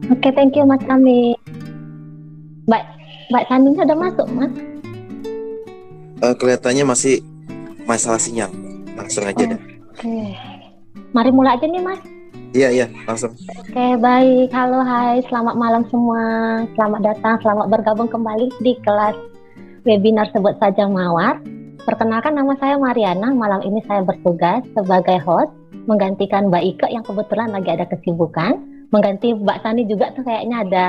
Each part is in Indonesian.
Oke, thank you Mas Ami. Mbak Mbak Saninya udah masuk, Mas? Kelihatannya masih masalah sinyal. Langsung aja deh. Oke. Mari mulai aja nih, Mas. Iya, iya, langsung. Oke, baik. Halo, hai. Selamat malam semua. Selamat datang, selamat bergabung kembali di kelas webinar Sebut Saja Mawar. Perkenalkan, nama saya Mariana. Malam ini saya bertugas sebagai host, menggantikan Mbak Ike yang kebetulan lagi ada kesibukan. Mengganti Mbak Sani juga tuh kayaknya ada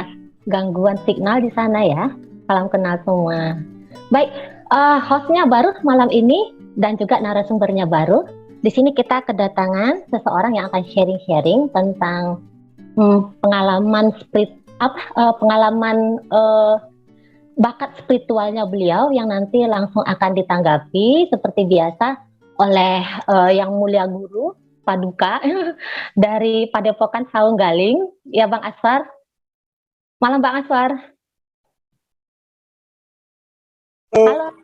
gangguan signal di sana ya. Salam kenal semua. Baik, hostnya baru malam ini dan juga narasumbernya baru. Di sini kita kedatangan seseorang yang akan sharing-sharing tentang pengalaman bakat spiritualnya beliau yang nanti langsung akan ditanggapi seperti biasa oleh yang mulia guru Paduka dari Padepokan Saung Galing, ya Bang Aswar. Malam Bang Aswar. Halo.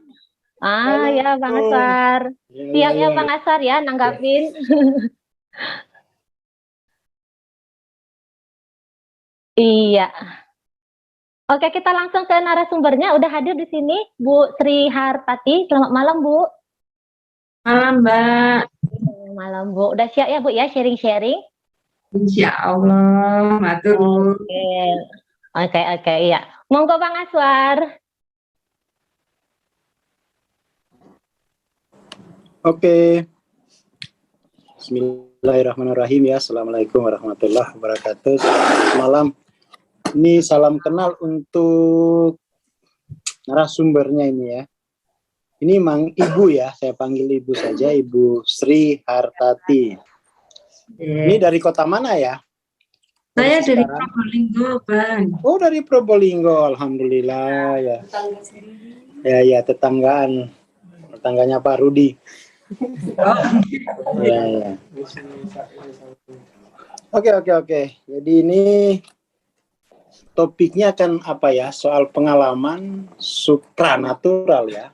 Halo. Ya Bang Aswar. Siap ya Bang Aswar ya nanggapin. Iya. Oke, kita langsung ke narasumbernya. Udah hadir di sini Bu Sri Hartati. Selamat malam, Bu. Malam, Mbak. Malam, Bu. Udah siap ya, Bu, ya, sharing-sharing? Insya Allah, matur. Oke, iya. Monggo Bang Aswar. Oke. Bismillahirrahmanirrahim ya. Assalamualaikum warahmatullahi wabarakatuh. Malam. Ini salam kenal untuk narasumbernya ini ya. Ini Mang Ibu ya, saya panggil Ibu saja, Ibu Sri Hartati. Ini dari kota mana ya? Saya dari Probolinggo, Bang. Oh, dari Probolinggo, alhamdulillah ya. Ya, tetanggaan. Tetangganya Pak Rudi. Ya. Oke. Jadi ini topiknya kan apa ya? Soal pengalaman supranatural ya.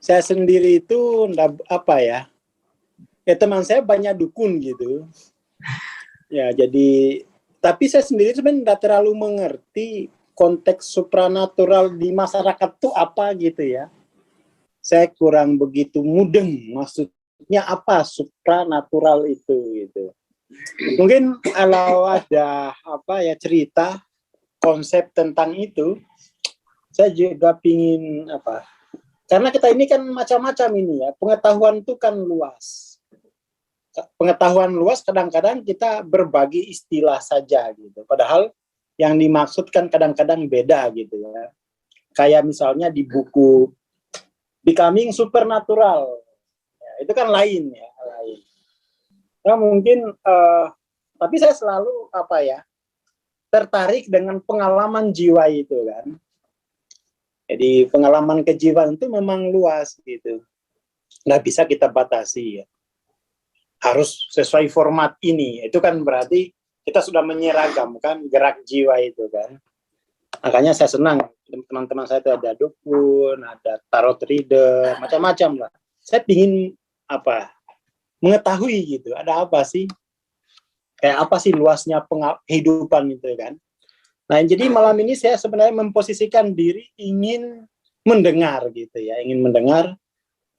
Saya sendiri itu apa ya? Ya teman saya banyak dukun gitu. Ya jadi tapi saya sendiri sebenarnya tidak terlalu mengerti konteks supranatural di masyarakat itu apa gitu ya. Saya kurang begitu mudeng maksudnya apa supranatural itu gitu. Mungkin kalau ada apa ya cerita konsep tentang itu, saya juga pingin apa? Karena kita ini kan macam-macam ini ya, pengetahuan itu kan luas. Pengetahuan luas kadang-kadang kita berbagi istilah saja gitu. Padahal yang dimaksudkan kadang-kadang beda gitu ya. Kayak misalnya di buku Becoming Supernatural, ya, itu kan lain ya, lain. Nah, mungkin, tapi saya selalu apa ya tertarik dengan pengalaman jiwa itu kan. Jadi pengalaman kejiwaan itu memang luas gitu, nggak bisa kita batasi ya. Harus sesuai format ini, itu kan berarti kita sudah menyeragamkan gerak jiwa itu kan. Makanya saya senang teman-teman saya itu ada dukun, ada tarot reader, macam-macam lah. Saya ingin apa? Mengetahui gitu, ada apa sih? Kayak apa sih luasnya kehidupan itu kan? Nah, jadi malam ini saya sebenarnya memposisikan diri ingin mendengar gitu ya, ingin mendengar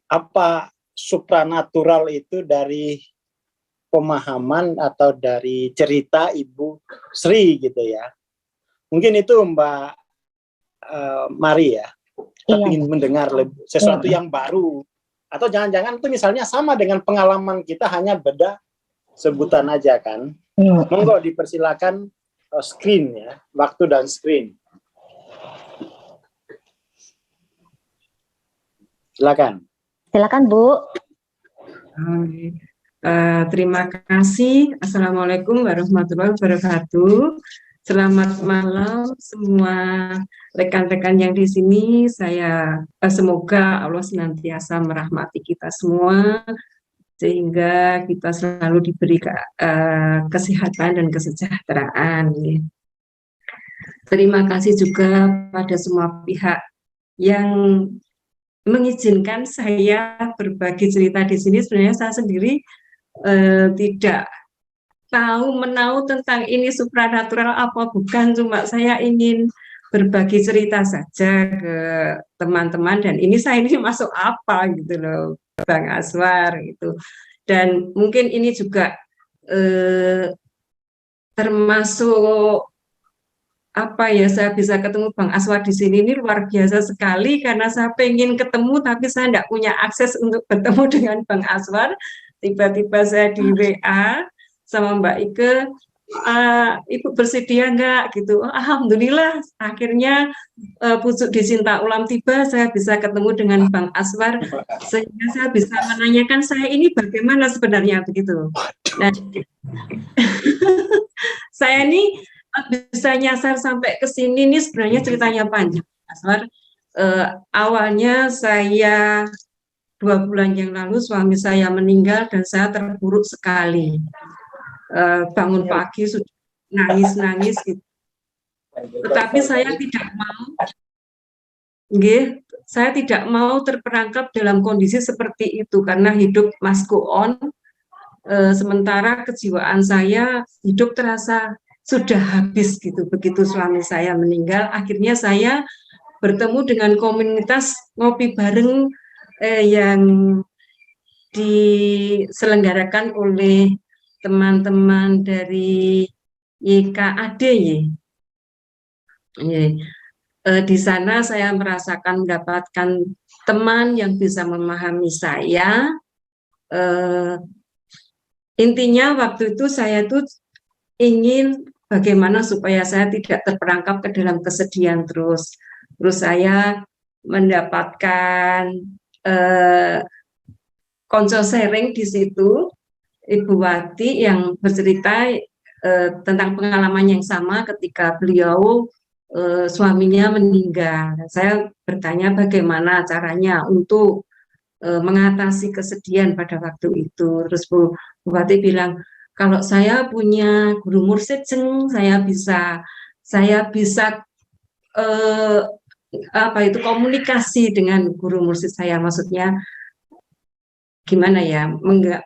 apa supranatural itu dari pemahaman atau dari cerita Ibu Sri gitu ya. Mungkin itu Mbak Mari ya, kita ingin mendengar sesuatu yang baru, atau jangan-jangan itu misalnya sama dengan pengalaman kita, hanya beda sebutan aja kan. Monggo dipersilakan screen ya, waktu dan screen. Silakan Bu. Terima kasih. Assalamualaikum warahmatullahi wabarakatuh. Selamat malam semua rekan-rekan yang di sini. Saya semoga Allah senantiasa merahmati kita semua sehingga kita selalu diberi kesehatan dan kesejahteraan. Terima kasih juga pada semua pihak yang mengizinkan saya berbagi cerita di sini. Sebenarnya saya sendiri tidak tahu menahu tentang ini supranatural apa bukan, cuma saya ingin berbagi cerita saja ke teman-teman, dan ini saya ini masuk apa gitu loh Bang Aswar gitu. Dan mungkin ini juga termasuk apa ya, saya bisa ketemu Bang Aswar di sini ini luar biasa sekali, karena saya pengen ketemu tapi saya tidak punya akses untuk bertemu dengan Bang Aswar. Tiba-tiba saya di WA sama Mbak Ike, Ibu bersedia enggak gitu. Oh, alhamdulillah akhirnya pucuk di Cinta Ulam tiba, saya bisa ketemu dengan Bang Aswar sehingga saya bisa menanyakan saya ini bagaimana sebenarnya begitu. Nah, saya ini bisa nyasar sampai ke sini nih sebenarnya ceritanya panjang. Aswar, awalnya saya 2 bulan yang lalu suami saya meninggal dan saya terpuruk sekali. Bangun pagi sudah nangis-nangis gitu. Tetapi saya tidak mau terperangkap dalam kondisi seperti itu karena hidup must go on. Sementara kejiwaan saya hidup terasa sudah habis gitu. Begitu suami saya meninggal, akhirnya saya bertemu dengan komunitas ngopi bareng yang diselenggarakan oleh teman-teman dari YKAD ya. Di sana saya merasakan mendapatkan teman yang bisa memahami saya. Intinya waktu itu saya tuh ingin bagaimana supaya saya tidak terperangkap ke dalam kesedihan terus. Terus saya mendapatkan konco sharing di situ, Ibu Wati yang bercerita tentang pengalaman yang sama ketika beliau suaminya meninggal. Saya bertanya bagaimana caranya untuk mengatasi kesedihan pada waktu itu. Terus Bu Wati bilang, kalau saya punya guru mursyid, saya bisa komunikasi dengan guru mursyid saya, maksudnya gimana ya,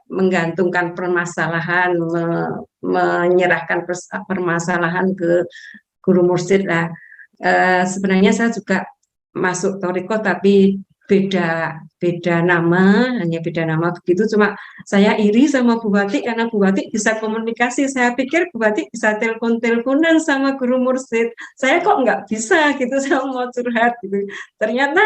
menggantungkan permasalahan, menyerahkan permasalahan ke guru mursyid lah. Sebenarnya saya juga masuk Toriko tapi beda nama, hanya beda nama begitu. Cuma saya iri sama Bu Wati karena Bu Wati bisa komunikasi. Saya pikir Bu Wati bisa telepon-teleponan sama guru mursyid. Saya kok nggak bisa gitu, saya mau curhat gitu. Ternyata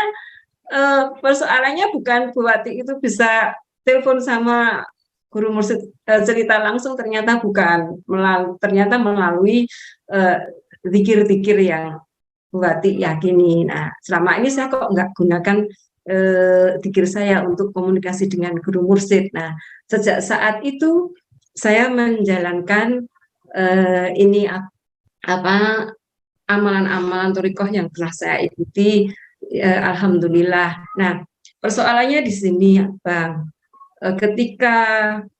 persoalannya bukan Bu Wati itu bisa telepon sama guru mursyid cerita langsung, ternyata bukan, ternyata melalui zikir-zikir yang Bu Wati yakini. Nah, selama ini saya kok nggak gunakan zikir saya untuk komunikasi dengan guru mursyid. Nah, sejak saat itu saya menjalankan amalan-amalan Thorikoh yang telah saya ikuti, alhamdulillah. Nah, persoalannya di sini, Bang. Ketika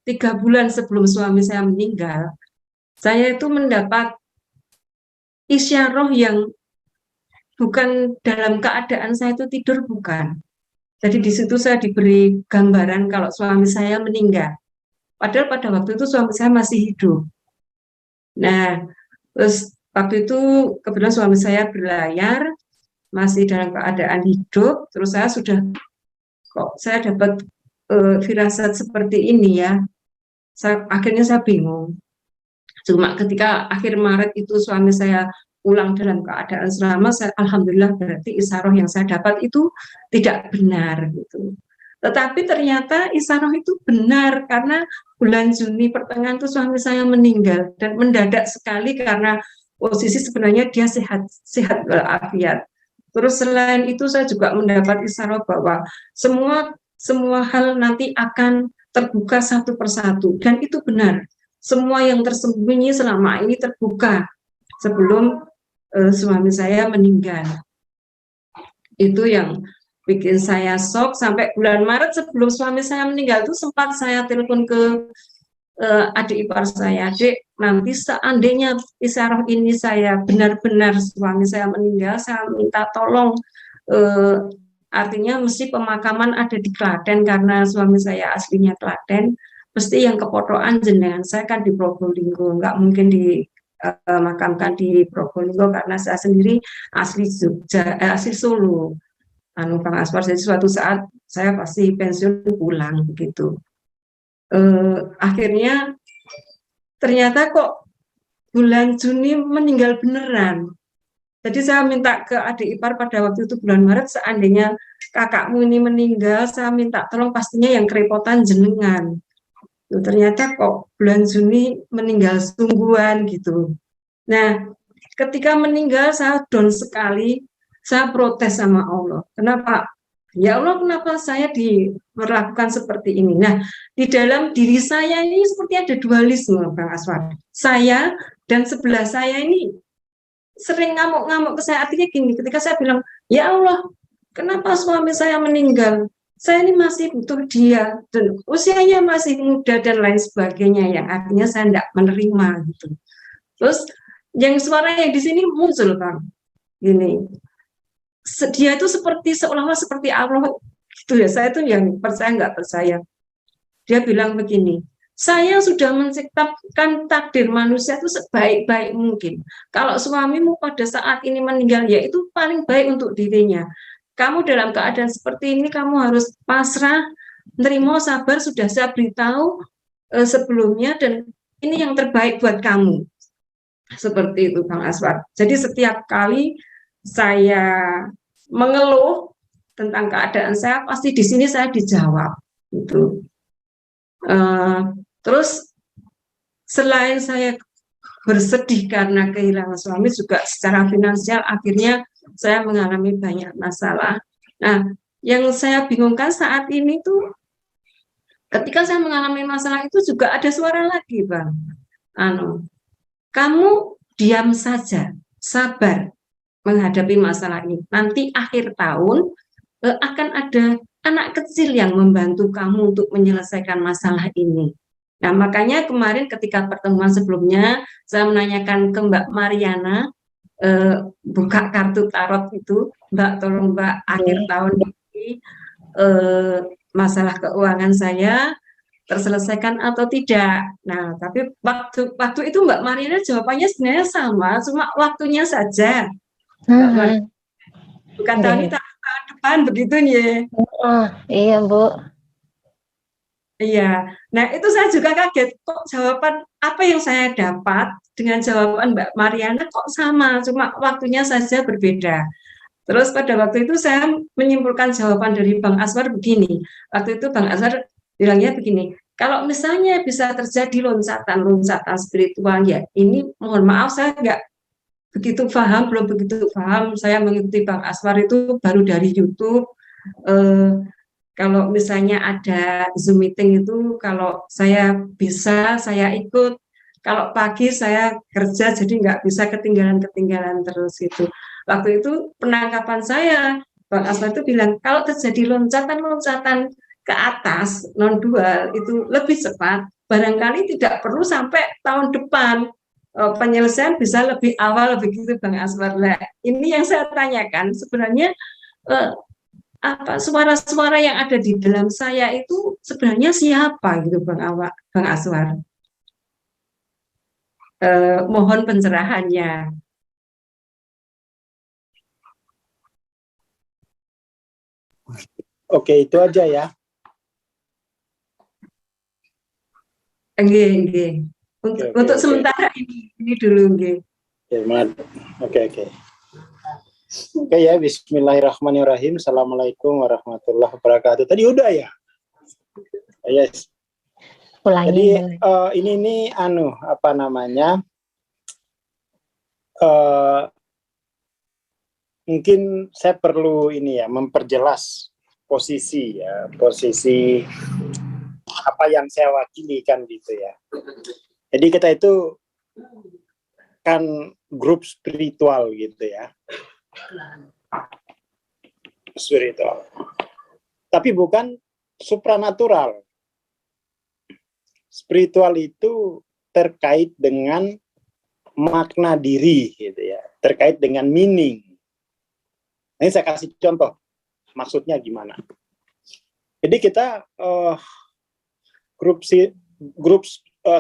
3 bulan sebelum suami saya meninggal, saya itu mendapat isyarah yang bukan dalam keadaan saya itu tidur, bukan. Jadi di situ saya diberi gambaran kalau suami saya meninggal. Padahal pada waktu itu suami saya masih hidup. Nah, terus waktu itu kebetulan suami saya berlayar, masih dalam keadaan hidup. Terus saya dapat firasat seperti ini ya. Akhirnya saya bingung. Cuma ketika akhir Maret itu suami saya pulang dalam keadaan selamat, alhamdulillah berarti isyarah yang saya dapat itu tidak benar gitu. Tetapi ternyata isyarah itu benar karena bulan Juni pertengahan itu suami saya meninggal dan mendadak sekali karena posisi sebenarnya dia sehat walafiat. Terus selain itu saya juga mendapat isyarah bahwa semua hal nanti akan terbuka satu persatu, dan itu benar. Semua yang tersembunyi selama ini terbuka sebelum suami saya meninggal. Itu yang bikin saya shock. Sampai bulan Maret sebelum suami saya meninggal itu sempat saya telepon ke adik ipar saya, "Adik, nanti seandainya isyarah ini saya benar-benar suami saya meninggal, saya minta tolong, artinya mesti pemakaman ada di Klaten karena suami saya aslinya Klaten. mesti yang kepotokan jenengan saya kan di Probolinggo, nggak mungkin dimakamkan di Probolinggo karena saya sendiri asli Jogja, asli Solo. Bang Aswar, jadi suatu saat saya pasti pensiun pulang begitu. Akhirnya ternyata kok bulan Juni meninggal beneran. Jadi saya minta ke adik ipar pada waktu itu bulan Maret, seandainya kakakmu ini meninggal, saya minta tolong pastinya yang kerepotan jenengan. Ternyata kok bulan Juni meninggal sungguhan gitu. Nah, ketika meninggal saya down sekali, saya protes sama Allah. Kenapa? Ya Allah, kenapa saya diperlakukan seperti ini? Nah, di dalam diri saya ini seperti ada dualisme, Bang Aswar. Saya dan sebelah saya ini sering ngamuk-ngamuk ke saya. Artinya gini, ketika saya bilang, ya Allah, kenapa suami saya meninggal? Saya ini masih butuh dia, dan usianya masih muda dan lain sebagainya, yang artinya saya tidak menerima gitu. Terus yang suara yang di sini muncul, Bang, gini, dia itu seperti seolah-olah seperti Allah gitu ya. Saya itu yang percaya nggak percaya. Dia bilang begini, saya sudah menciptakan takdir manusia itu sebaik-baik mungkin. Kalau suamimu pada saat ini meninggal, ya itu paling baik untuk dirinya. Kamu dalam keadaan seperti ini, kamu harus pasrah, menerima, sabar, sudah saya beritahu sebelumnya, dan ini yang terbaik buat kamu. Seperti itu, Bang Aswar. Jadi setiap kali saya mengeluh tentang keadaan saya, pasti di sini saya dijawab. Gitu. Terus selain saya bersedih karena kehilangan suami, juga secara finansial akhirnya saya mengalami banyak masalah. Nah, yang saya bingungkan saat ini tuh ketika saya mengalami masalah itu juga ada suara lagi, Bang. Kamu diam saja, sabar menghadapi masalah ini. Nanti akhir tahun akan ada anak kecil yang membantu kamu untuk menyelesaikan masalah ini. Nah, makanya kemarin ketika pertemuan sebelumnya, saya menanyakan ke Mbak Mariana, buka kartu tarot itu, Mbak, tolong Mbak, akhir tahun ini masalah keuangan saya terselesaikan atau tidak. Nah, tapi waktu itu Mbak Mariana jawabannya sebenarnya sama, cuma waktunya saja. Bukan tahun depan begitu ya. Iya, Bu. Iya, nah itu saya juga kaget, kok jawaban apa yang saya dapat dengan jawaban Mbak Mariana kok sama, cuma waktunya saja berbeda. Terus pada waktu itu saya menyimpulkan jawaban dari Bang Aswar begini, waktu itu Bang Aswar bilangnya begini, kalau misalnya bisa terjadi loncatan-loncatan spiritual, ya ini mohon maaf saya nggak begitu paham, belum begitu paham, saya mengikuti Bang Aswar itu baru dari YouTube. Kalau misalnya ada Zoom meeting itu, kalau saya bisa, saya ikut. Kalau pagi saya kerja, jadi nggak bisa ketinggalan terus gitu. Waktu itu penangkapan saya, Bang Aswar itu bilang, kalau terjadi loncatan-loncatan ke atas, non-dual, itu lebih cepat, barangkali tidak perlu sampai tahun depan. Penyelesaian bisa lebih awal, begitu Bang Aswar. Nah, ini yang saya tanyakan, sebenarnya apa suara-suara yang ada di dalam saya itu sebenarnya siapa gitu Bang Aswar? Mohon pencerahannya. Oke, itu aja ya. Nggih. Untuk sementara ini dulu nggih. Oke. Oke ya, bismillahirrahmanirrahim. Assalamualaikum warahmatullahi wabarakatuh. Tadi udah ya? Yes. Jadi ini apa namanya? Mungkin saya perlu ini ya, memperjelas posisi apa yang saya wakili kan gitu ya. Jadi kita itu kan grup spiritual gitu ya. Spiritual. Tapi bukan supranatural. Spiritual itu terkait dengan makna diri gitu ya, terkait dengan meaning. Ini saya kasih contoh. Maksudnya gimana? Jadi kita grup grup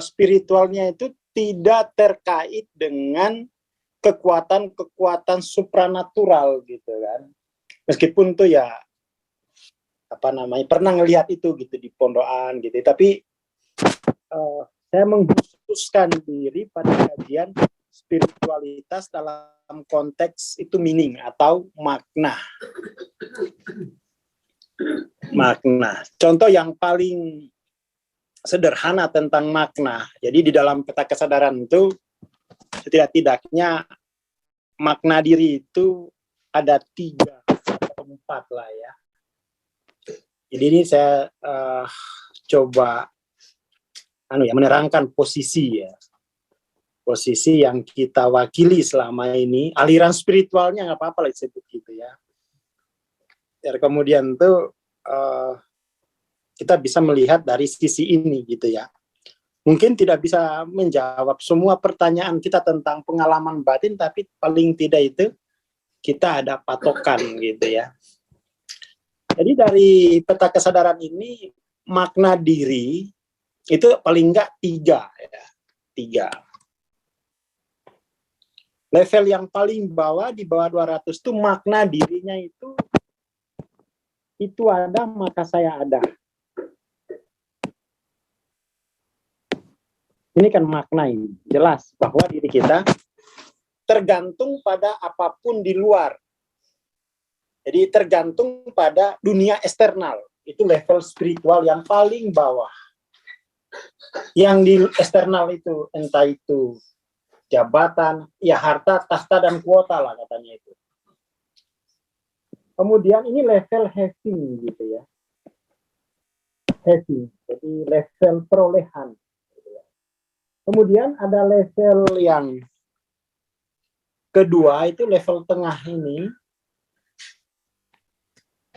spiritualnya itu tidak terkait dengan kekuatan-kekuatan supranatural gitu kan. Meskipun tuh ya apa namanya pernah ngelihat itu gitu di pondokan gitu, tapi saya mengkhususkan diri pada kajian spiritualitas dalam konteks itu meaning atau makna. Makna. Contoh yang paling sederhana tentang makna. Jadi di dalam peta kesadaran itu setidak-tidaknya makna diri itu ada 3 atau 4 lah ya. Jadi ini saya coba menerangkan posisi ya. Posisi yang kita wakili selama ini, aliran spiritualnya nggak apa-apa lah disebut gitu ya. Dan kemudian tuh kita bisa melihat dari sisi ini gitu ya. Mungkin tidak bisa menjawab semua pertanyaan kita tentang pengalaman batin, tapi paling tidak itu kita ada patokan gitu ya. Jadi dari peta kesadaran ini makna diri itu paling enggak 3 ya. 3. Level yang paling bawah di bawah 200 itu makna dirinya itu ada maka saya ada. Ini kan makna ini jelas bahwa diri kita tergantung pada apapun di luar. Jadi tergantung pada dunia eksternal. Itu level spiritual yang paling bawah. Yang di eksternal itu entah itu jabatan, ya harta, tahta dan kuota lah katanya itu. Kemudian ini level having gitu ya. Having, jadi level perolehan. Kemudian ada level yang kedua itu level tengah ini.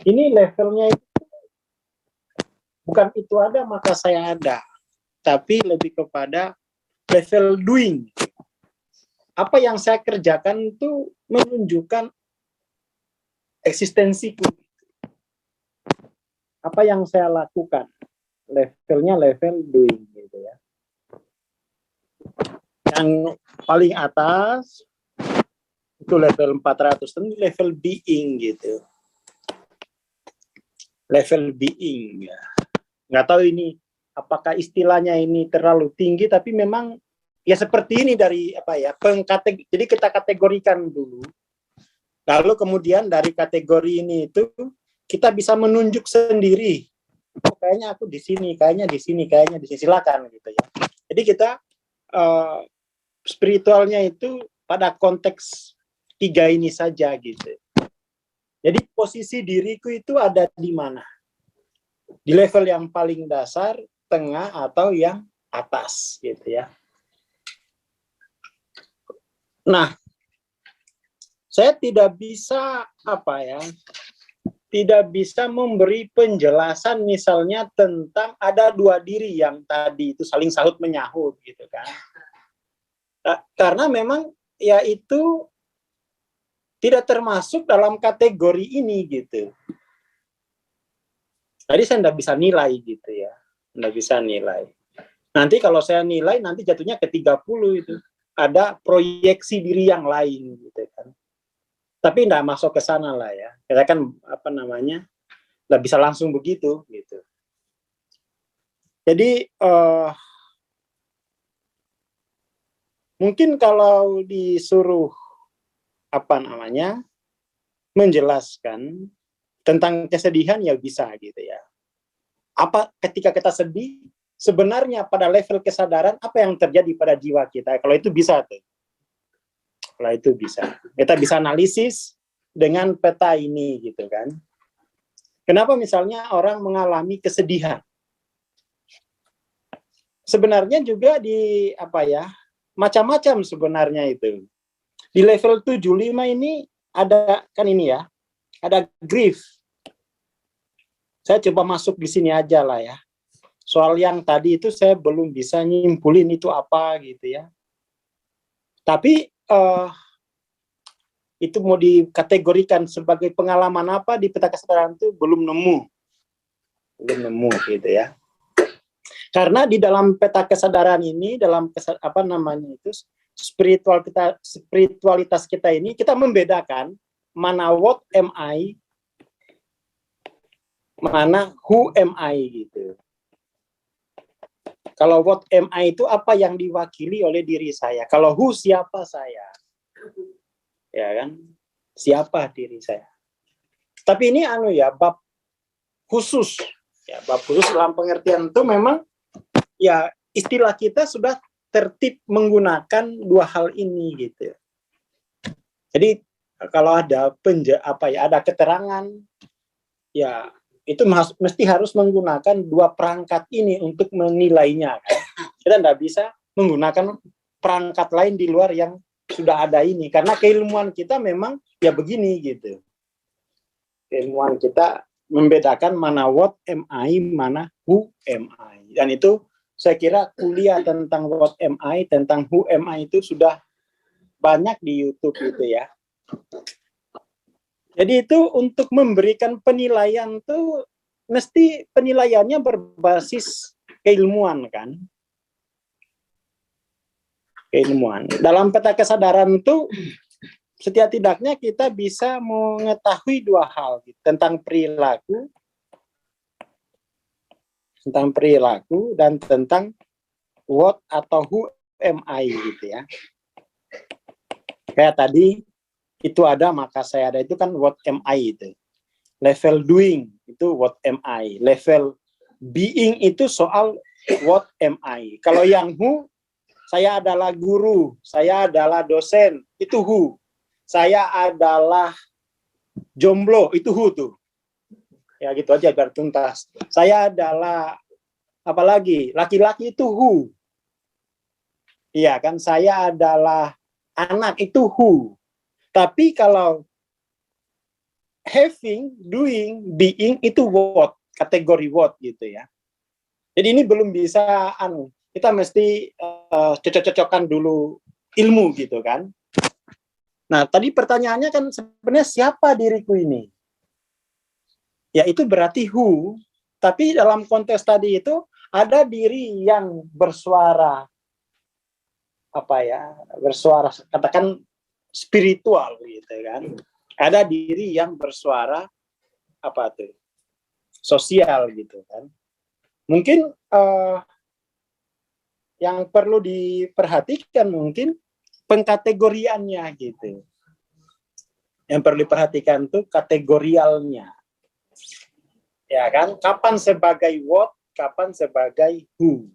Ini levelnya itu bukan itu ada maka saya ada, tapi lebih kepada level doing. Apa yang saya kerjakan itu menunjukkan eksistensiku. Apa yang saya lakukan, levelnya level doing gitu ya. Yang paling atas itu level 400, itu level being gitu. Level being ya. Nggak tahu ini apakah istilahnya ini terlalu tinggi, tapi memang ya seperti ini dari apa ya jadi kita kategorikan dulu, lalu kemudian dari kategori ini itu kita bisa menunjuk sendiri, oh, kayaknya aku di sini, kayaknya di sini, kayaknya di sini, silakan gitu ya. Jadi kita spiritualnya itu pada konteks 3 ini saja gitu. Jadi posisi diriku itu ada di mana? Di level yang paling dasar, tengah, atau yang atas gitu ya. Nah, saya tidak bisa tidak bisa memberi penjelasan misalnya tentang ada 2 diri yang tadi itu saling sahut menyahut gitu kan. Karena memang ya itu tidak termasuk dalam kategori ini gitu. Tadi saya tidak bisa nilai gitu ya. Tidak bisa nilai. Nanti kalau saya nilai, nanti jatuhnya ke 30 itu. Ada proyeksi diri yang lain gitu kan. Tapi tidak masuk ke sana lah ya. Kita kan tidak bisa langsung begitu gitu. Jadi mungkin kalau disuruh menjelaskan tentang kesedihan ya bisa gitu ya. Apa ketika kita sedih sebenarnya pada level kesadaran apa yang terjadi pada jiwa kita? Kalau itu bisa tuh. Kalau itu bisa. Kita bisa analisis dengan peta ini gitu kan. Kenapa misalnya orang mengalami kesedihan? Sebenarnya juga di macam-macam sebenarnya itu. Di level 75 ini ada kan ini ya, ada grief. Saya coba masuk di sini aja lah ya. Soal yang tadi itu saya belum bisa nyimpulin itu apa gitu ya. Tapi itu mau dikategorikan sebagai pengalaman apa di peta kesadaran itu belum nemu gitu ya. Karena di dalam peta kesadaran ini, dalam apa namanya itu, spiritualitas kita ini, kita membedakan mana what am I, mana who am I gitu. Kalau what am I itu apa yang diwakili oleh diri saya. Kalau who, siapa saya. Ya kan? Siapa diri saya. Tapi ini bab khusus. Ya, bab khusus dalam pengertian itu memang ya istilah kita sudah tertib menggunakan dua hal ini gitu. Jadi kalau ada ada keterangan ya itu mesti harus menggunakan dua perangkat ini untuk menilainya. Kan? Kita tidak bisa menggunakan perangkat lain di luar yang sudah ada ini karena keilmuan kita memang ya begini gitu. Keilmuan kita membedakan mana what am I, mana who am I. Dan itu saya kira kuliah tentang what am I, tentang who am I itu sudah banyak di YouTube gitu ya. Jadi itu untuk memberikan penilaian tuh mesti penilaiannya berbasis keilmuan kan. Keilmuan. Dalam peta kesadaran itu setidak-tidaknya kita bisa mengetahui dua hal gitu, tentang perilaku dan tentang what atau who am I gitu ya. Kayak tadi itu ada maka saya ada itu kan what am I itu. Level doing itu what am I. Level being itu soal what am I. Kalau yang who, saya adalah guru, saya adalah dosen, itu who. Saya adalah jomblo, itu who tuh. Ya gitu aja biar tuntas. Saya adalah apalagi laki-laki itu who. Iya kan, saya adalah anak itu who. Tapi kalau having, doing, being itu what, kategori what gitu ya. Jadi ini belum bisa kita mesti cocok-cocokkan dulu ilmu gitu kan. Nah, tadi pertanyaannya kan sebenarnya siapa diriku ini? Ya itu berarti who, tapi dalam konteks tadi itu ada diri yang bersuara bersuara katakan spiritual gitu kan. Ada diri yang bersuara sosial gitu kan. Mungkin yang perlu diperhatikan mungkin pengkategoriannya gitu. Yang perlu diperhatikan tuh kategorialnya. Ya kan? Kapan sebagai what, kapan sebagai who.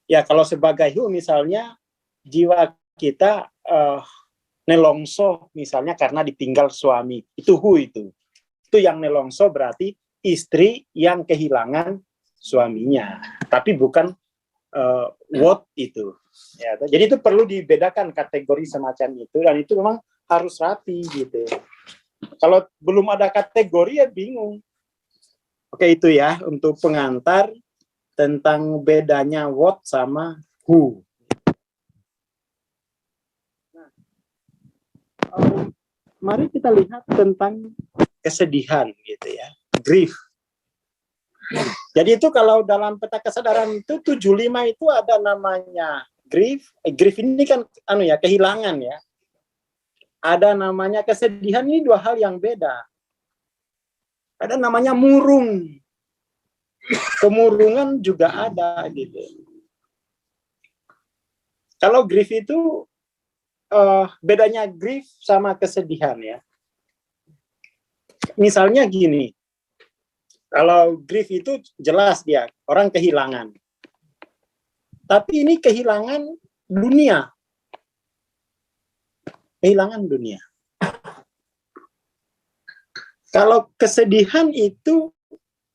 Ya kalau sebagai who misalnya jiwa kita nelongso misalnya karena ditinggal suami. Itu who itu. Itu yang nelongso berarti istri yang kehilangan suaminya. Tapi bukan what itu. Ya, jadi itu perlu dibedakan kategori semacam itu dan itu memang harus rapi gitu. Kalau belum ada kategori ya bingung. Oke itu ya untuk pengantar tentang bedanya what sama who. Nah, mari kita lihat tentang kesedihan gitu ya, grief. Jadi itu kalau dalam peta kesadaran itu 75 itu ada namanya grief. Grief ini kan kehilangan ya. Ada namanya kesedihan, ini dua hal yang beda. Ada namanya murung. Kemurungan juga ada gitu. Kalau grief itu bedanya grief sama kesedihan ya. Misalnya gini. Kalau grief itu jelas dia, orang kehilangan. Tapi ini kehilangan dunia. Kehilangan dunia. Kalau kesedihan itu,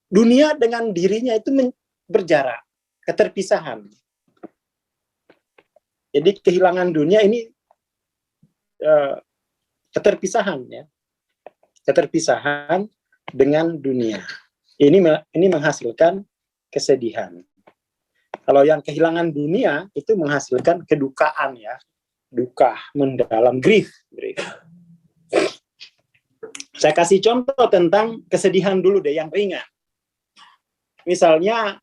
dunia dengan dirinya itu berjarak, keterpisahan. Jadi kehilangan dunia ini keterpisahan ya. Keterpisahan dengan dunia. Ini menghasilkan kesedihan. Kalau yang kehilangan dunia itu menghasilkan kedukaan ya, duka mendalam, grief. Saya kasih contoh tentang kesedihan dulu deh yang ringan. Misalnya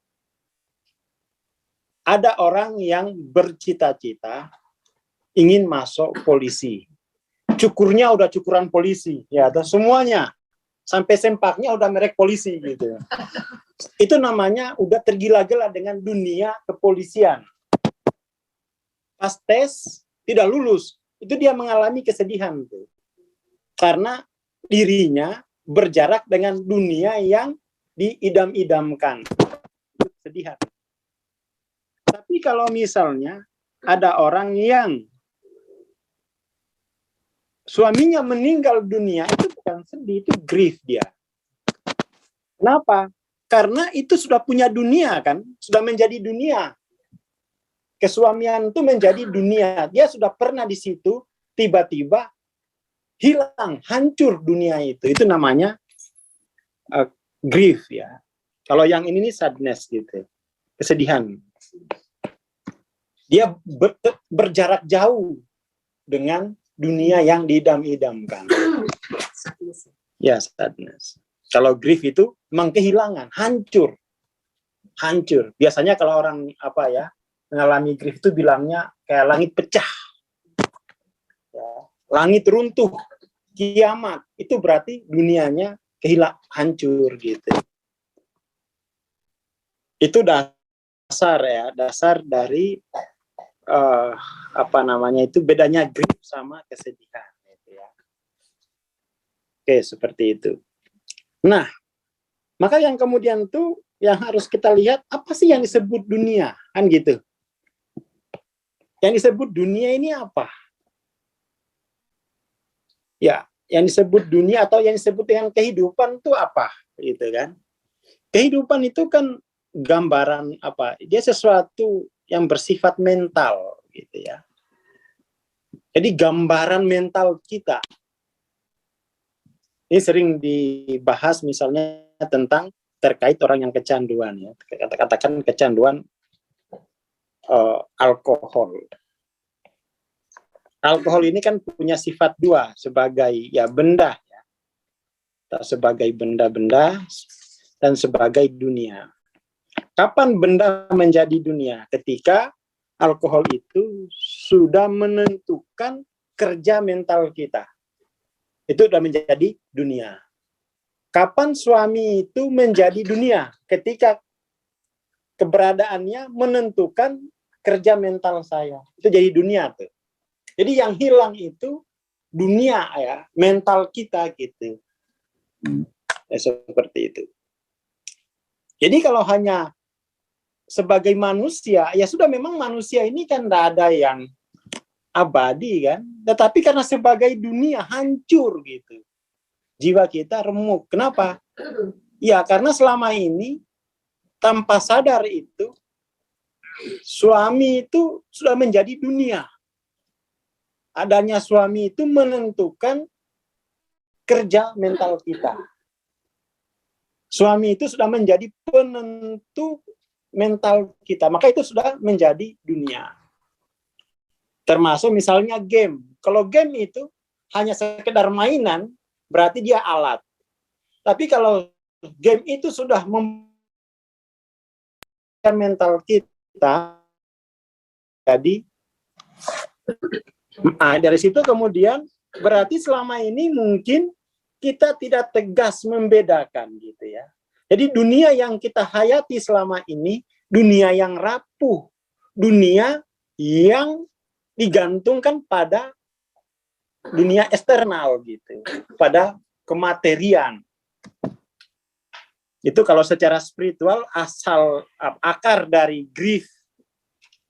ada orang yang bercita-cita ingin masuk polisi. Cukurnya udah cukuran polisi, ya, dan semuanya sampai sempaknya udah merek polisi gitu. Itu namanya udah tergila-gila dengan dunia kepolisian. Pas tes tidak lulus, itu dia mengalami kesedihan tuh. Karena dirinya berjarak dengan dunia yang diidam-idamkan. Itu kesedihan. Tapi kalau misalnya ada orang yang suaminya meninggal dunia, itu bukan sedih, itu grief dia. Kenapa? Karena itu sudah punya dunia kan, sudah menjadi dunia. Kesuamian itu menjadi dunia. Dia sudah pernah di situ, tiba-tiba hilang, hancur dunia itu. Itu namanya grief ya. Kalau yang ini sadness gitu, kesedihan. Dia berjarak jauh dengan dunia yang diidam-idamkan. Ya, sadness. Kalau grief itu memang kehilangan, hancur. Hancur. Biasanya kalau orang mengalami grief itu bilangnya kayak langit pecah. Ya, langit runtuh, kiamat. Itu berarti dunianya hancur gitu. Itu dasar ya, dasar dari itu bedanya grief sama kesedihan gitu ya. Oke, seperti itu. Nah, maka yang kemudian tuh yang harus kita lihat apa sih yang disebut dunia, kan gitu. Yang disebut dunia ini apa? Ya, yang disebut dunia atau yang disebut dengan kehidupan itu apa, gitu kan? Kehidupan itu kan gambaran apa? Dia sesuatu yang bersifat mental gitu ya. Jadi gambaran mental kita. Ini sering dibahas misalnya tentang terkait orang yang kecanduan ya. Katakan kecanduan alkohol. Alkohol ini kan punya sifat dua sebagai ya benda ya. Sebagai benda-benda dan sebagai dunia. Kapan benda menjadi dunia? Ketika alkohol itu sudah menentukan kerja mental kita. Itu sudah menjadi dunia. Kapan suami itu menjadi dunia? Ketika keberadaannya menentukan kerja mental saya. Itu jadi dunia tuh. Jadi yang hilang itu dunia ya, mental kita gitu. Ya, seperti itu. Jadi kalau hanya sebagai manusia, ya sudah memang manusia ini kan tidak ada yang abadi kan. Tetapi karena sebagai dunia hancur gitu. Jiwa kita remuk. Kenapa? Ya karena selama ini tanpa sadar itu suami itu sudah menjadi dunia. Adanya suami itu menentukan kerja mental kita. Suami itu sudah menjadi penentu mental kita, maka itu sudah menjadi dunia. Termasuk misalnya game. Kalau game itu hanya sekedar mainan, berarti dia alat. Tapi kalau game itu sudah membuat mental kita, jadi dari situ kemudian berarti selama ini mungkin kita tidak tegas membedakan gitu ya. Jadi dunia yang kita hayati selama ini, dunia yang rapuh, dunia yang digantungkan pada dunia eksternal gitu, pada kematerian. Itu kalau secara spiritual akar dari grief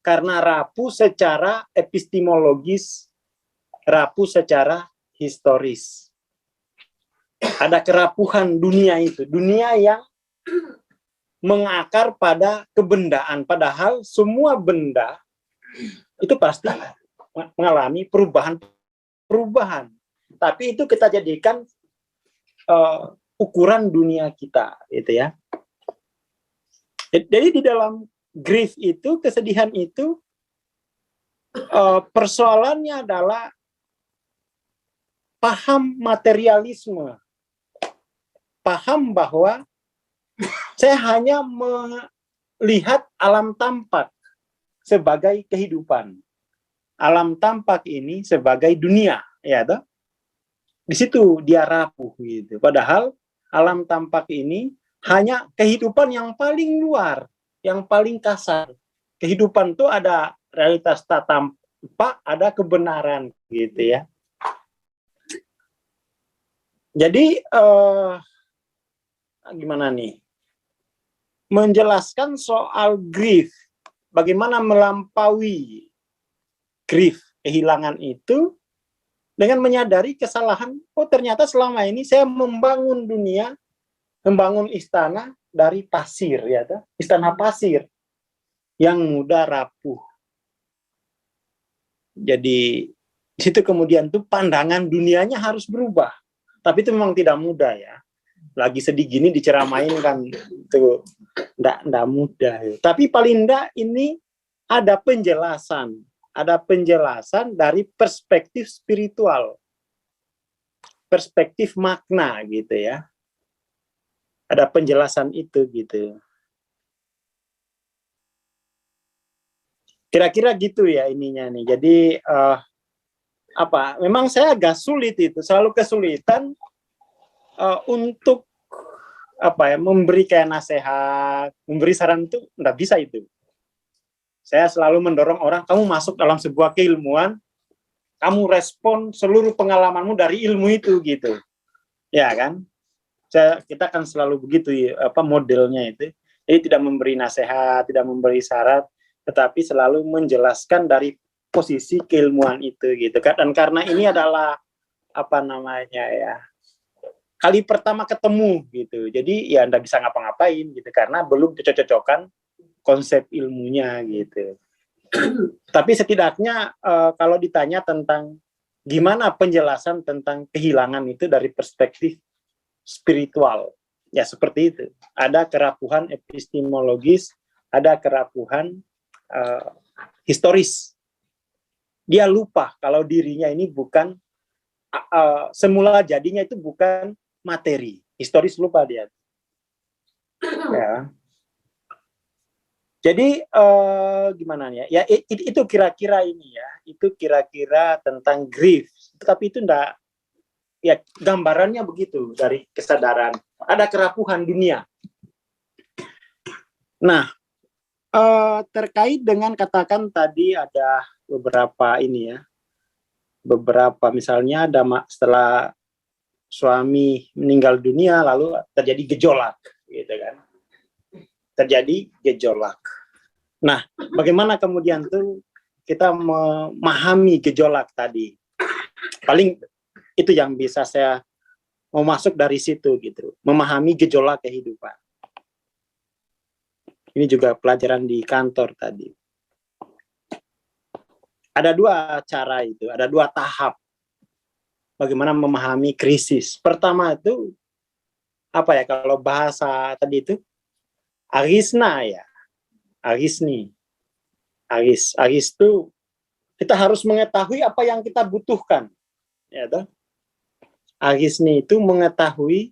karena rapuh secara epistemologis, rapuh secara historis. Ada kerapuhan dunia itu, dunia yang mengakar pada kebendaan, padahal semua benda itu pasti mengalami perubahan. Tapi itu kita jadikan ukuran dunia kita, gitu ya. Jadi di dalam grief itu, kesedihan itu, persoalannya adalah paham materialisme. Paham bahwa saya hanya melihat alam tampak, sebagai kehidupan. Alam tampak ini sebagai dunia, ya toh? Di situ dia rapuh gitu. Padahal alam tampak ini hanya kehidupan yang paling luar, yang paling kasar. Kehidupan itu ada realitas tak tampak, ada kebenaran gitu ya. Jadi gimana nih? Menjelaskan soal grief, bagaimana melampaui grief, kehilangan itu dengan menyadari kesalahan. Oh, ternyata selama ini saya membangun dunia, membangun istana dari pasir, ya, istana pasir yang mudah rapuh. Jadi di situ kemudian tuh pandangan dunianya harus berubah. Tapi itu memang tidak mudah ya. Lagi sedih gini diceramain kan itu enggak mudah. Ya. Tapi paling enggak ini ada penjelasan dari perspektif spiritual, perspektif makna gitu ya. Ada penjelasan itu gitu. Kira-kira gitu ya ininya nih. Jadi memang saya agak sulit itu, selalu kesulitan untuk memberi kayak nasihat, memberi saran itu enggak bisa itu. Saya selalu mendorong orang, kamu masuk dalam sebuah keilmuan, kamu respon seluruh pengalamanmu dari ilmu itu gitu. Ya kan? Kita kan selalu begitu ya, modelnya itu. Jadi tidak memberi nasihat, tidak memberi syarat, tetapi selalu menjelaskan dari posisi keilmuan itu gitu kan. Dan karena ini adalah kali pertama ketemu gitu. Jadi ya enggak bisa ngapa-ngapain gitu karena belum cocok-cocokan konsep ilmunya gitu. Tapi setidaknya kalau ditanya tentang gimana penjelasan tentang kehilangan itu dari perspektif spiritual, ya seperti itu. Ada kerapuhan epistemologis, ada kerapuhan historis. Dia lupa kalau dirinya ini bukan semula jadinya itu bukan materi. Historis lupa dia. Ya. Jadi gimana ya? Ya itu kira-kira ini ya. Itu kira-kira tentang grief. Tapi itu enggak, ya gambarannya begitu dari kesadaran. Ada kerapuhan dunia. Nah, terkait dengan katakan tadi ada beberapa ini ya. Beberapa misalnya ada setelah suami meninggal dunia lalu terjadi gejolak gitu kan. Terjadi gejolak. Nah, bagaimana kemudian tuh kita memahami gejolak tadi? Paling itu yang bisa saya mau masuk dari situ gitu, memahami gejolak kehidupan. Ini juga pelajaran di kantor tadi. Ada dua cara itu, ada dua tahap bagaimana memahami krisis. Pertama itu kalau bahasa tadi itu agisna ya, agisni. Agis itu kita harus mengetahui apa yang kita butuhkan. Ya toh? Agisni itu mengetahui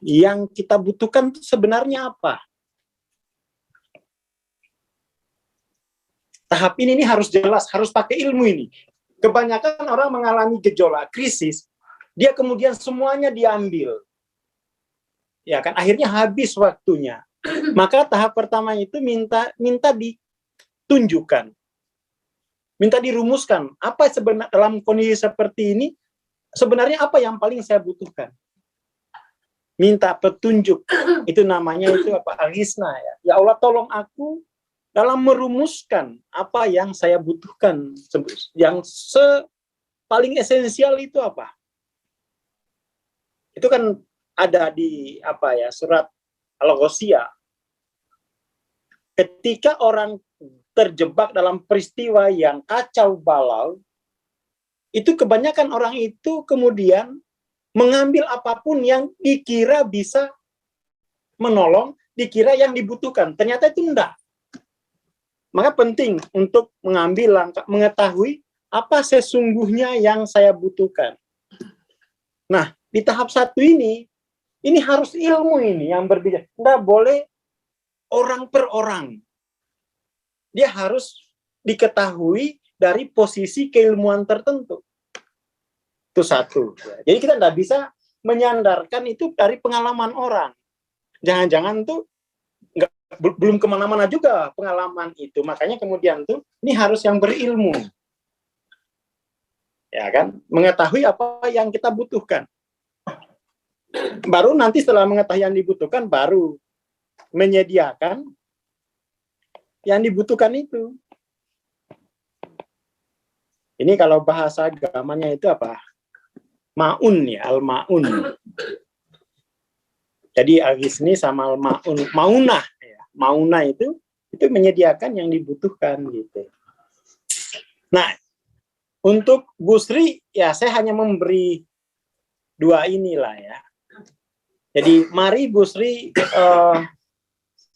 yang kita butuhkan itu sebenarnya apa. Tahap ini harus jelas, harus pakai ilmu ini. Kebanyakan orang mengalami gejolak, krisis, dia kemudian semuanya diambil. Ya kan, akhirnya habis waktunya. Maka tahap pertama itu minta ditunjukkan, minta dirumuskan apa sebenarnya dalam kondisi seperti ini sebenarnya apa yang paling saya butuhkan. Minta petunjuk, itu namanya itu agisna ya. Ya Allah tolong aku dalam merumuskan apa yang saya butuhkan, yang paling esensial itu apa. Itu kan ada di surat Al-Ghasyiyah. Ketika orang terjebak dalam peristiwa yang kacau balau, itu kebanyakan orang itu kemudian mengambil apapun yang dikira bisa menolong, dikira yang dibutuhkan. Ternyata itu enggak. Maka penting untuk mengambil langkah, mengetahui apa sesungguhnya yang saya butuhkan. Nah, di tahap satu ini harus ilmu ini yang berbeda. Enggak boleh orang per orang. dia harus diketahui dari posisi keilmuan tertentu. Itu satu. Jadi kita tidak bisa menyandarkan itu dari pengalaman orang. Jangan-jangan tuh belum kemana-mana juga pengalaman itu. Makanya kemudian tuh ini harus yang berilmu. Ya kan? Mengetahui apa yang kita butuhkan. Baru nanti setelah mengetahui yang dibutuhkan, baru menyediakan yang dibutuhkan itu. Ini kalau bahasa agamanya itu apa? Maun ya, al-maun. Jadi al-ghisni sama al-maun, maunah ya. Maunah itu menyediakan yang dibutuhkan gitu. Nah, untuk Bu Sri ya saya hanya memberi dua inilah ya. Jadi mari Bu Sri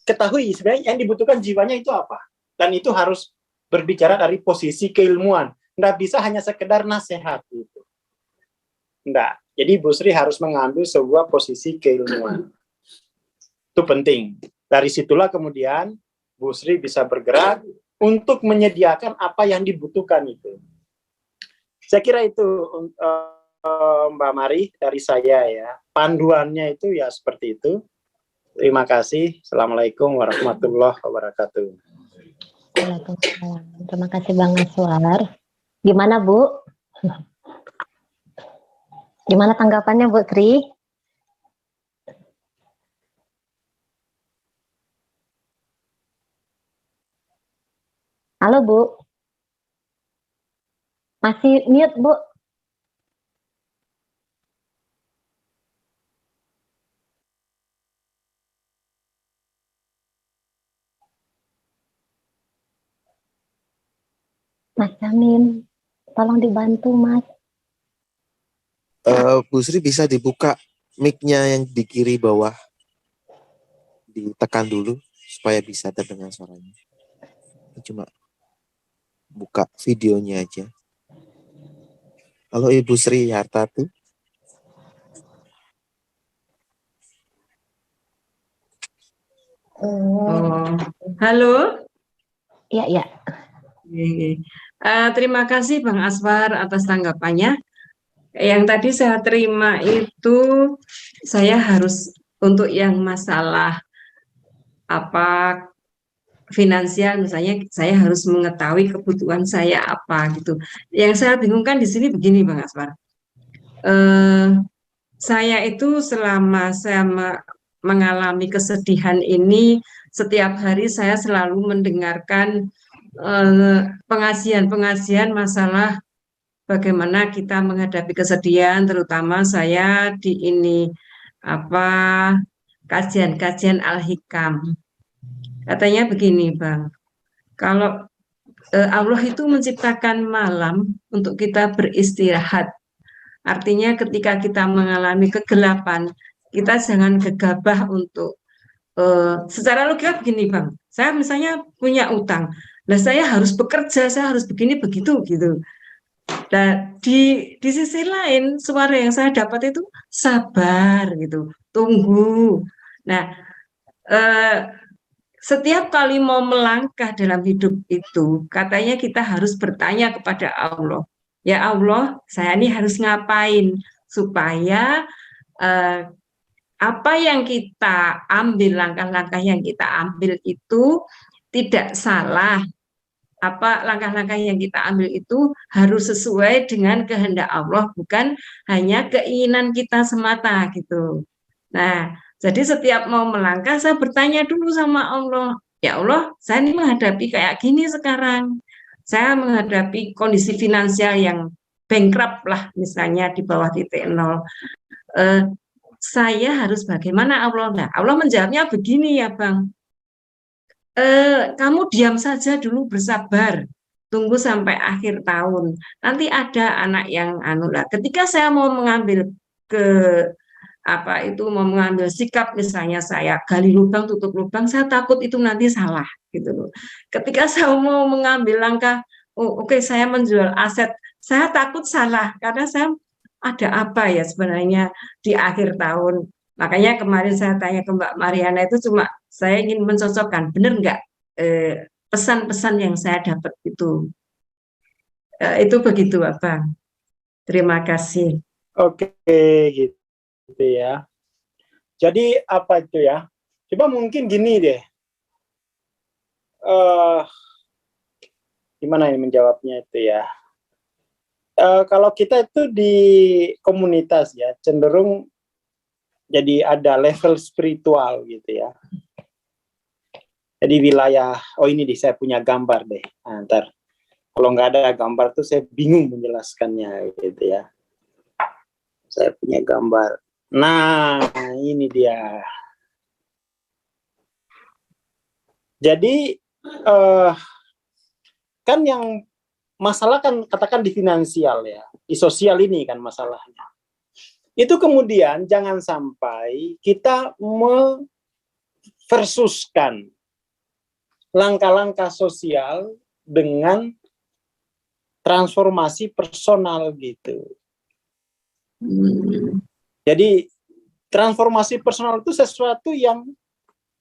ketahui sebenarnya yang dibutuhkan jiwanya itu apa. Dan itu harus berbicara dari posisi keilmuan. Nggak bisa hanya sekedar nasihat gitu. Nggak. Jadi Bu Sri harus mengambil sebuah posisi keilmuan. Itu penting. Dari situlah kemudian Bu Sri bisa bergerak untuk menyediakan apa yang dibutuhkan itu. Saya kira itu Mbak Mari dari saya ya. Panduannya itu ya seperti itu. Terima kasih. Assalamualaikum warahmatullahi wabarakatuh. Waalaikumsalam. Terima kasih Bang Aswar. Gimana Bu? Gimana tanggapannya Bu Sri? Halo Bu? Masih mute Bu? Mas Jamin, tolong dibantu Mas. Bu Sri bisa dibuka mic-nya yang di kiri bawah, ditekan dulu supaya bisa terdengar suaranya. Cuma buka videonya aja. Halo Ibu Sri Hartati. Halo. Iya, iya. Terima kasih Bang Aswar atas tanggapannya. Yang tadi saya terima itu saya harus untuk yang masalah apa finansial misalnya saya harus mengetahui kebutuhan saya apa gitu. Yang saya bingungkan di sini begini Bang Aswar. Saya itu selama saya mengalami kesedihan ini setiap hari saya selalu mendengarkan pengajian masalah bagaimana kita menghadapi kesedihan, terutama saya di ini kajian-kajian Al-Hikam. Katanya begini, Bang. Kalau Allah itu menciptakan malam untuk kita beristirahat. Artinya ketika kita mengalami kegelapan, kita jangan gegabah untuk secara logika begini, Bang. Saya misalnya punya utang. Nah, saya harus bekerja, saya harus begini begitu gitu. Nah, di sisi lain suara yang saya dapat itu sabar gitu, tunggu. Nah, setiap kali mau melangkah dalam hidup itu, katanya kita harus bertanya kepada Allah. Ya Allah, saya ini harus ngapain supaya apa yang kita ambil, langkah-langkah yang kita ambil itu tidak salah. Apa langkah-langkah yang kita ambil itu harus sesuai dengan kehendak Allah, bukan hanya keinginan kita semata gitu. Nah, jadi setiap mau melangkah saya bertanya dulu sama Allah, ya Allah, saya ini menghadapi kayak gini sekarang. Saya menghadapi kondisi finansial yang bankrupt lah, misalnya di bawah titik nol. Saya harus bagaimana Allah? Nah, Allah menjawabnya begini ya Bang. Kamu diam saja dulu, bersabar, tunggu sampai akhir tahun. Nanti ada anak yang lah. Ketika saya mau mengambil mau mengambil sikap, misalnya saya gali lubang, tutup lubang, saya takut itu nanti salah gitu loh. Ketika saya mau mengambil langkah, oke, saya menjual aset, saya takut salah karena saya ada apa ya sebenarnya di akhir tahun. Makanya kemarin saya tanya ke Mbak Mariana itu cuma saya ingin mencocokkan, benar nggak pesan-pesan yang saya dapat itu. Itu begitu, Abang. Terima kasih. Oke, gitu ya. Jadi apa itu ya? Coba mungkin gini deh. Gimana ini menjawabnya itu ya? Kalau kita itu di komunitas ya, cenderung jadi ada level spiritual gitu ya. Jadi wilayah, oh ini saya punya gambar deh. Nah, ntar kalau nggak ada gambar tuh saya bingung menjelaskannya gitu ya. Saya punya gambar. Nah, ini dia. Jadi kan yang masalah kan katakan di finansial ya, di sosial ini kan masalahnya. Itu kemudian jangan sampai kita versuskan langkah-langkah sosial dengan transformasi personal gitu. Jadi transformasi personal itu sesuatu yang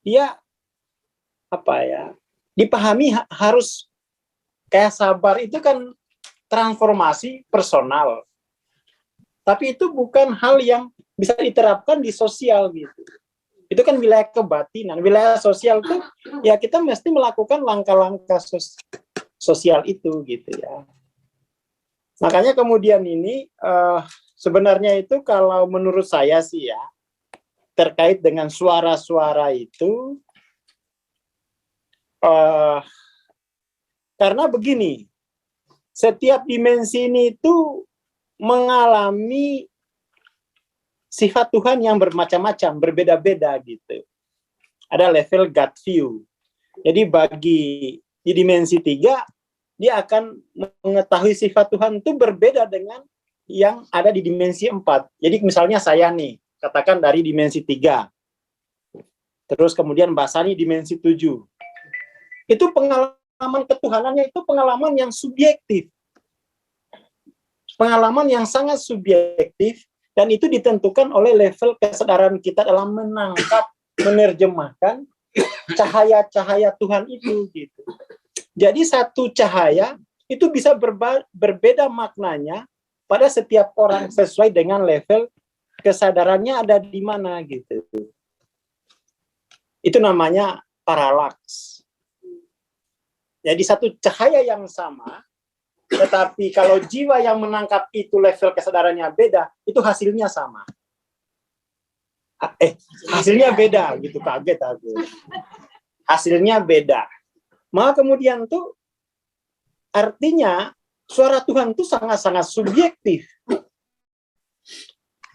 dia dipahami harus kayak sabar itu kan transformasi personal. Tapi itu bukan hal yang bisa diterapkan di sosial gitu. Itu kan wilayah kebatinan, wilayah sosial itu ya kita mesti melakukan langkah-langkah sosial itu gitu ya. Makanya kemudian ini sebenarnya itu kalau menurut saya sih ya, terkait dengan suara-suara itu, karena begini, setiap dimensi ini itu mengalami sifat Tuhan yang bermacam-macam, berbeda-beda gitu. Ada level God view. Jadi bagi di dimensi 3, dia akan mengetahui sifat Tuhan itu berbeda dengan yang ada di dimensi 4. Jadi misalnya saya nih, katakan dari dimensi 3. Terus kemudian Mbak Sani dimensi 7. Itu pengalaman ketuhanannya itu pengalaman yang subjektif. Pengalaman yang sangat subjektif, dan itu ditentukan oleh level kesadaran kita dalam menangkap, menerjemahkan cahaya-cahaya Tuhan itu gitu. Jadi satu cahaya itu bisa berbeda maknanya pada setiap orang sesuai dengan level kesadarannya ada di mana gitu. Itu namanya paralaks. Jadi satu cahaya yang sama, tetapi kalau jiwa yang menangkap itu level kesadarannya beda, itu hasilnya sama. Hasilnya beda gitu, kaget aku. Hasilnya beda. Maka kemudian tuh artinya suara Tuhan itu sangat-sangat subjektif.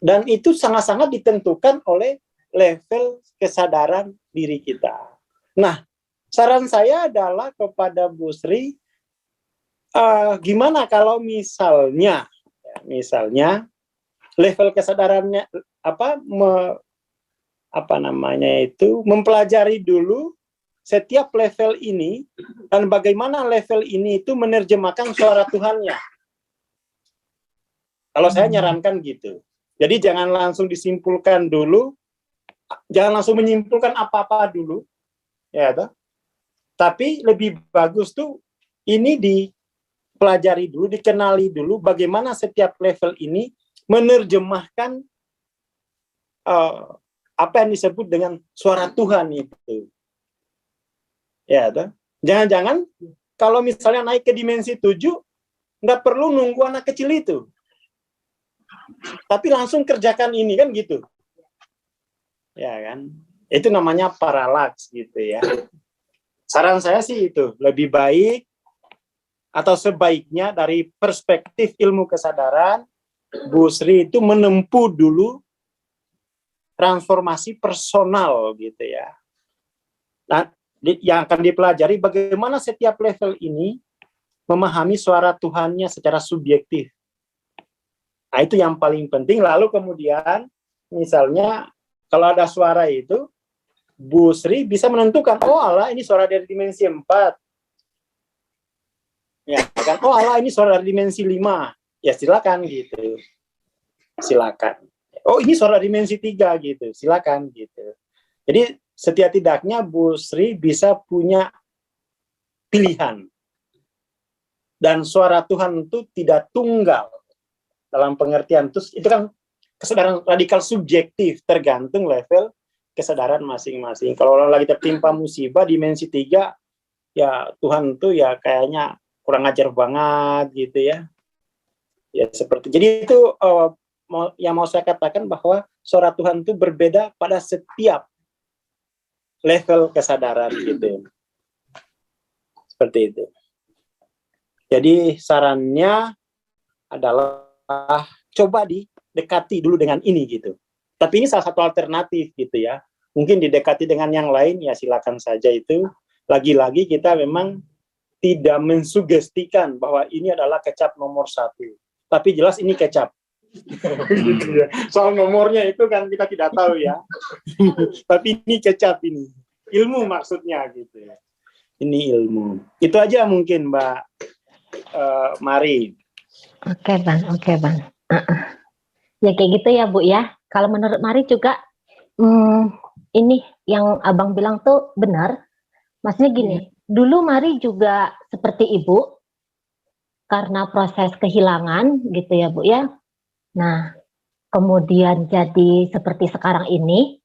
Dan itu sangat-sangat ditentukan oleh level kesadaran diri kita. Nah, saran saya adalah kepada Bu Sri, gimana kalau misalnya level kesadarannya mempelajari dulu setiap level ini dan bagaimana level ini itu menerjemahkan suara Tuhannya. Kalau saya nyarankan gitu. Jadi jangan langsung disimpulkan dulu, jangan langsung menyimpulkan apa-apa dulu, ya toh. Tapi lebih bagus tuh ini dipelajari dulu, dikenali dulu bagaimana setiap level ini menerjemahkan apa yang disebut dengan suara Tuhan itu. Ya, toh. Jangan-jangan kalau misalnya naik ke dimensi 7, nggak perlu nunggu anak kecil itu. Tapi langsung kerjakan ini kan gitu. Ya kan? Itu namanya paralaks gitu ya. Saran saya sih itu, lebih baik atau sebaiknya dari perspektif ilmu kesadaran, Bu Sri itu menempuh dulu transformasi personal gitu ya. Nah, yang akan dipelajari bagaimana setiap level ini memahami suara Tuhannya secara subjektif. Nah, itu yang paling penting. Lalu kemudian, misalnya, kalau ada suara itu, Bu Sri bisa menentukan, oh Allah ini suara dari dimensi 4. Ya kan, oh Allah ini suara dari dimensi 5. Ya silakan gitu. Silakan. Oh ini suara dimensi 3 gitu. Silakan gitu. Jadi setidak-tidaknya Bu Sri bisa punya pilihan. Dan suara Tuhan itu tidak tunggal. Dalam pengertian itu kan kesadaran radikal subjektif, tergantung level kesadaran masing-masing. Kalau orang lagi tertimpa musibah dimensi 3, ya Tuhan tuh ya kayaknya kurang ajar banget gitu ya. Ya seperti. Jadi itu yang mau saya katakan bahwa suara Tuhan itu berbeda pada setiap level kesadaran gitu. Seperti itu. Jadi sarannya adalah coba didekati dulu dengan ini gitu. Tapi ini salah satu alternatif gitu ya. Mungkin didekati dengan yang lain ya silakan saja itu. Lagi-lagi kita memang tidak mensugestikan bahwa ini adalah kecap nomor 1. Tapi jelas ini kecap. Gitu ya. Soal nomornya itu kan kita tidak tahu ya. Tapi ini kecap ini. Ilmu maksudnya gitu ya. Ini ilmu. Itu aja mungkin Mbak Mari. Oke Bang. Ya kayak gitu ya Bu ya. Kalau menurut Mari juga ini yang Abang bilang tuh benar. Maksudnya gini, dulu Mari juga seperti Ibu karena proses kehilangan gitu ya Bu ya. Nah, kemudian jadi seperti sekarang ini.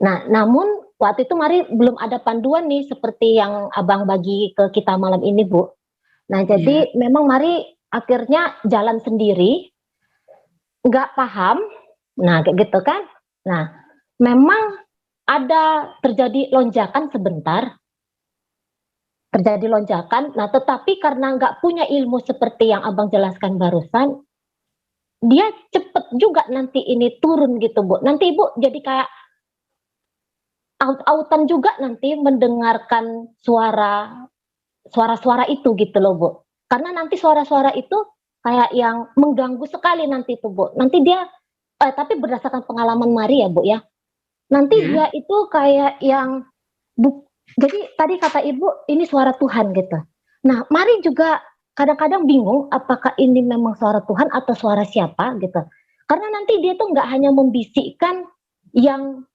Nah, namun waktu itu Mari belum ada panduan nih seperti yang Abang bagi ke kita malam ini Bu. Nah, jadi memang Mari akhirnya jalan sendiri, nggak paham, nah kayak gitu kan. Nah, memang ada terjadi lonjakan sebentar, nah tetapi karena nggak punya ilmu seperti yang Abang jelaskan barusan, dia cepet juga nanti ini turun gitu Bu. Nanti Ibu jadi kayak out-outan juga nanti mendengarkan suara-suara itu gitu loh Bu. Karena nanti suara-suara itu kayak yang mengganggu sekali nanti itu Bu. Nanti dia, tapi berdasarkan pengalaman Mari ya Bu ya. Nanti dia itu kayak yang, jadi tadi kata Ibu ini suara Tuhan gitu. Nah Mari juga kadang-kadang bingung apakah ini memang suara Tuhan atau suara siapa gitu. Karena nanti dia tuh nggak hanya membisikkan yang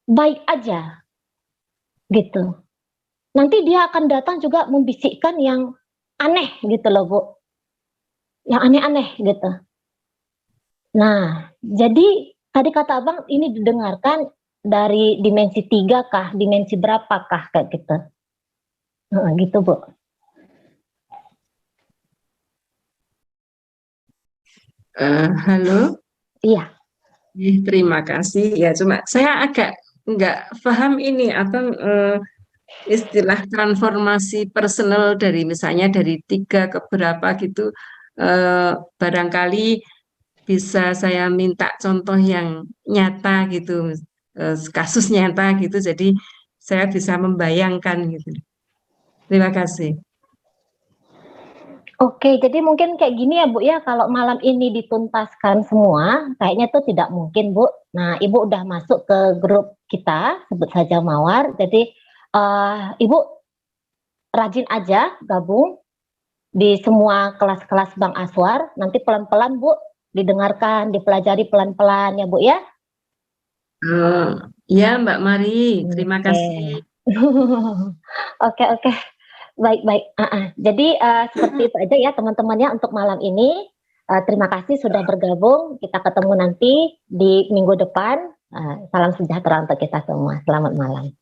baik aja gitu. Nanti dia akan datang juga membisikkan yang aneh gitu loh Bu. Yang aneh-aneh gitu. Nah, jadi tadi kata Abang ini didengarkan dari dimensi 3 kah, dimensi berapakah kayak gitu. Gitu Bu. Halo. Iya. Terima kasih. Ya, cuma saya agak nggak paham ini atau istilah transformasi personal dari misalnya dari 3 ke berapa gitu. Barangkali bisa saya minta contoh yang nyata gitu, kasus nyata gitu. Jadi saya bisa membayangkan gitu. Terima kasih. Oke, jadi mungkin kayak gini ya Bu ya, kalau malam ini dituntaskan semua, kayaknya tuh tidak mungkin Bu. Nah, Ibu udah masuk ke grup kita, sebut saja Mawar, jadi Ibu rajin aja gabung di semua kelas-kelas Bang Aswar, nanti pelan-pelan Bu, didengarkan, dipelajari pelan-pelan ya Bu ya. Ya Mbak Mari, terima kasih. Oke. Baik. Jadi seperti itu aja ya teman-temannya untuk malam ini. Terima kasih sudah bergabung. Kita ketemu nanti di minggu depan. Salam sejahtera untuk kita semua. Selamat malam.